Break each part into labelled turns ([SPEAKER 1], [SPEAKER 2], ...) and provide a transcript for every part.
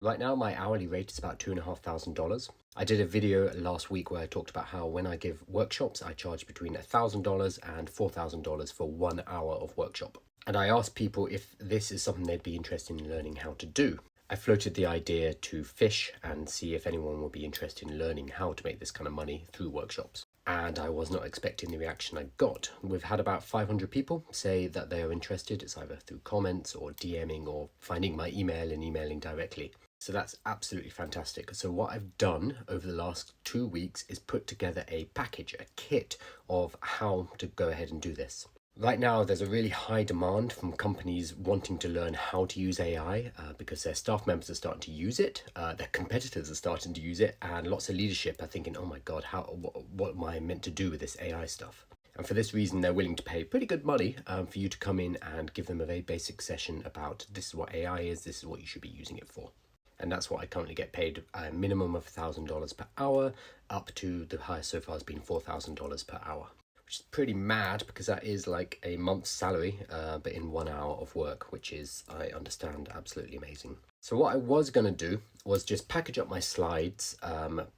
[SPEAKER 1] Right now, my hourly rate is about $2,500. I did a video last week where I talked about how when I give workshops, I charge between $1,000 and $4,000 for 1 hour of workshop. And I asked people if this is something they'd be interested in learning how to do. I floated the idea to Fish and see if anyone would be interested in learning how to make this kind of money through workshops. And I was not expecting the reaction I got. We've had about 500 people say that they are interested. It's either through comments or DMing or finding my email and emailing directly. So that's absolutely fantastic. So what I've done over the last 2 weeks is put together a package, a kit of how to go ahead and do this. Right now, there's a really high demand from companies wanting to learn how to use AI because their staff members are starting to use it, their competitors are starting to use it, and lots of leadership are thinking, oh my God, what am I meant to do with this AI stuff? And for this reason, they're willing to pay pretty good money for you to come in and give them a very basic session about this is what AI is, this is what you should be using it for. And that's what I currently get paid, a minimum of $1,000 per hour, up to the highest so far has been $4,000 per hour, which is pretty mad because that is like a month's salary, but in 1 hour of work, which is, I understand, absolutely amazing. So what I was going to do was just package up my slides,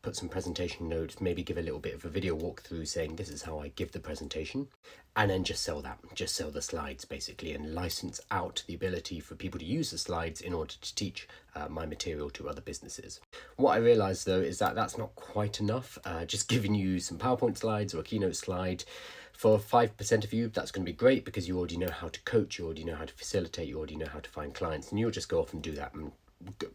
[SPEAKER 1] put some presentation notes, maybe give a little bit of a video walkthrough saying this is how I give the presentation, and then just sell that, just sell the slides basically, and license out the ability for people to use the slides in order to teach my material to other businesses. What I realized though is that that's not quite enough. Just giving you some PowerPoint slides or a keynote slide, for 5% of you, that's going to be great because you already know how to coach, you already know how to facilitate, you already know how to find clients, and you'll just go off and do that, and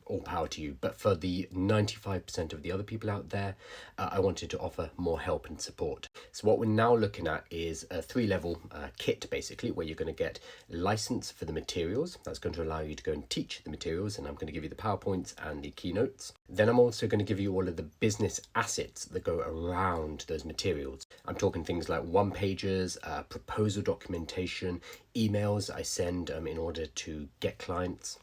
[SPEAKER 1] all power to you. But for the 95% of the other people out there, I wanted to offer more help and support. So what we're now looking at is a 3-level kit, basically, where you're going to get license for the materials. That's going to allow you to go and teach the materials, and I'm going to give you the PowerPoints and the keynotes. Then I'm also going to give you all of the business assets that go around those materials. I'm talking things like one-pagers, proposal documentation, emails I send in order to get clients,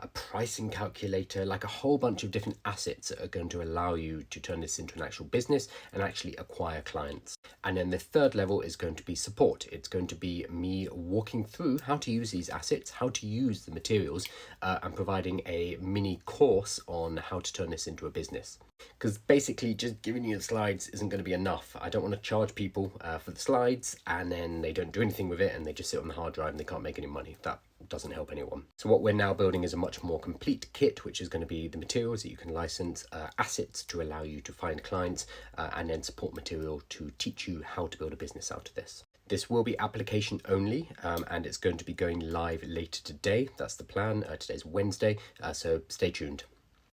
[SPEAKER 1] a pricing calculator, like a whole bunch of different assets that are going to allow you to turn this into an actual business and actually acquire clients. And then the 3rd level is going to be support. It's going to be me walking through how to use these assets, how to use the materials, and providing a mini course on how to turn this into a business. Because basically just giving you the slides isn't going to be enough. I don't want to charge people for the slides and then they don't do anything with it and they just sit on the hard drive and they can't make any money. That doesn't help anyone. So what we're now building is a much more complete kit, which is going to be the materials that you can license, assets to allow you to find clients, and then support material to teach you how to build a business out of this. This will be application only, and it's going to be going live later today. That's the plan. Today's Wednesday, so stay tuned.